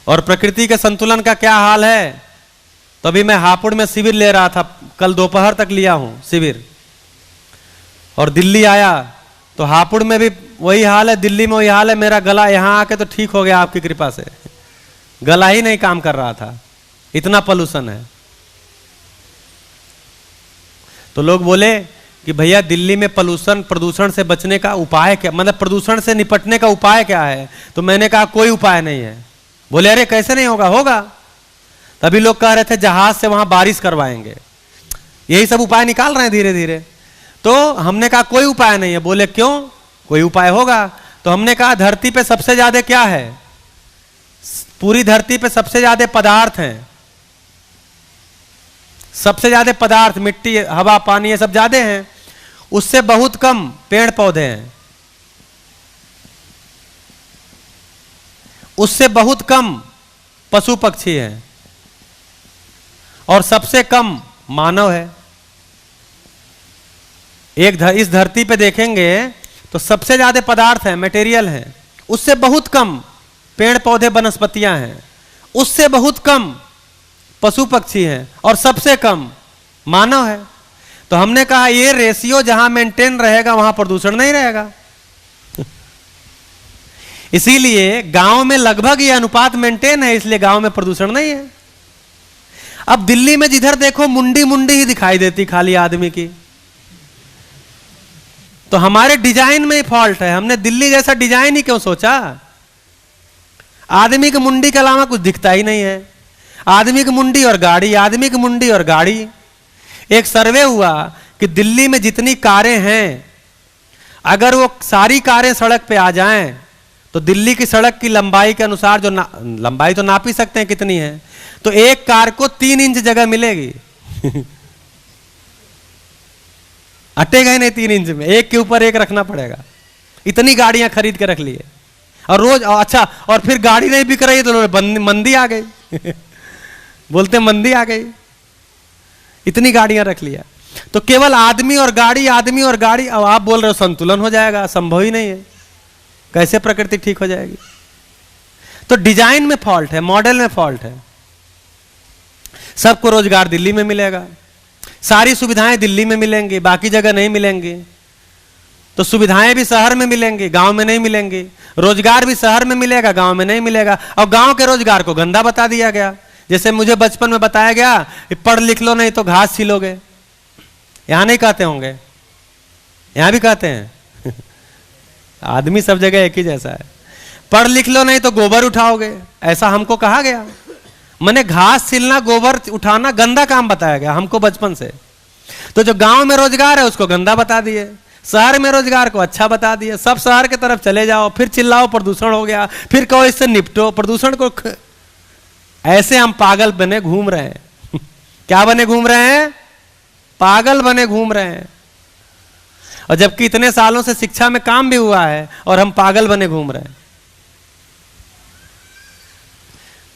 और प्रकृति के संतुलन का क्या हाल है। तो अभी मैं हापुड़ में शिविर ले रहा था, कल दोपहर तक लिया हूं शिविर, और दिल्ली आया तो हापुड़ में भी वही हाल है, दिल्ली में वही हाल है। मेरा गला यहां आके तो ठीक हो गया आपकी कृपा से, गला ही नहीं काम कर रहा था, इतना पोल्यूशन है। तो लोग बोले कि भैया दिल्ली में प्रदूषण से बचने का उपाय क्या, मतलब प्रदूषण से निपटने का उपाय क्या है। तो मैंने कहा कोई उपाय नहीं है। बोले अरे कैसे नहीं होगा, होगा। तभी लोग कह रहे थे जहाज से वहां बारिश करवाएंगे, यही सब उपाय निकाल रहे हैं धीरे धीरे। तो हमने कहा कोई उपाय नहीं है। बोले क्यों, कोई उपाय होगा। तो हमने कहा धरती पे सबसे ज्यादा क्या है, पूरी धरती पे सबसे ज्यादा पदार्थ हैं, सबसे ज्यादा पदार्थ, मिट्टी हवा पानी ये सब ज्यादा हैं, उससे बहुत कम पेड़ पौधे हैं, उससे बहुत कम पशु पक्षी हैं, और सबसे कम मानव है। इस धरती पे देखेंगे तो सबसे ज्यादा पदार्थ है, मटेरियल है, उससे बहुत कम पेड़ पौधे वनस्पतियां हैं, उससे बहुत कम पशु पक्षी हैं, और सबसे कम मानव है। तो हमने कहा ये रेशियो जहां मेंटेन रहेगा वहां प्रदूषण नहीं रहेगा। इसीलिए गांव में लगभग ये अनुपात मेंटेन है, इसलिए गांव में प्रदूषण नहीं है। अब दिल्ली में जिधर देखो मुंडी मुंडी ही दिखाई देती खाली आदमी की। तो हमारे डिजाइन में ही फॉल्ट है, हमने दिल्ली जैसा डिजाइन ही क्यों सोचा। आदमी की मुंडी के अलावा कुछ दिखता ही नहीं है, आदमी की मुंडी और गाड़ी, आदमी की मुंडी और गाड़ी। एक सर्वे हुआ कि दिल्ली में जितनी कारें हैं, अगर वो सारी कारें सड़क पे आ जाएं तो दिल्ली की सड़क की लंबाई के अनुसार जो लंबाई तो नाप ही सकते हैं कितनी है, तो एक कार को 3 इंच जगह मिलेगी। अटेगा ही नहीं 3 इंच में, एक के ऊपर एक रखना पड़ेगा। इतनी गाड़ियां खरीद के रख लिए, और रोज अच्छा, और फिर गाड़ी नहीं बिक रही तो मंदी आ गई। बोलते मंदी आ गई, इतनी गाड़ियां रख लिया। तो केवल आदमी और गाड़ी, आदमी और गाड़ी। अब आप बोल रहे हो संतुलन हो जाएगा, संभव ही नहीं है, कैसे प्रकृति ठीक हो जाएगी। तो डिजाइन में फॉल्ट है, मॉडल में फॉल्ट है। सबको रोजगार दिल्ली में मिलेगा, सारी सुविधाएं दिल्ली में मिलेंगी, बाकी जगह नहीं मिलेंगी। तो सुविधाएं भी शहर में मिलेंगी, गांव में नहीं मिलेंगी। रोजगार भी शहर में मिलेगा, गांव में नहीं मिलेगा। और गांव के रोजगार को गंदा बता दिया गया। जैसे मुझे बचपन में बताया गया, पढ़ लिख लो नहीं तो घास छिलोगे। यहां नहीं कहते होंगे, यहां भी कहते हैं। आदमी सब जगह एक ही जैसा है। पढ़ लिख लो नहीं तो गोबर उठाओगे, ऐसा हमको कहा गया। मैंने घास छिलना, गोबर उठाना गंदा काम बताया गया हमको बचपन से। तो जो गांव में रोजगार है उसको गंदा बता दिए, शहर में रोजगार को अच्छा बता दिए। सब शहर के तरफ चले जाओ, फिर चिल्लाओ प्रदूषण हो गया, फिर कहो इससे निपटो प्रदूषण को। ऐसे हम पागल बने घूम रहे हैं। क्या बने घूम रहे हैं, पागल बने घूम रहे हैं। और जबकि इतने सालों से शिक्षा में काम भी हुआ है और हम पागल बने घूम रहे हैं।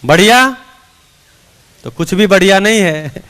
बढ़िया तो कुछ भी बढ़िया नहीं है।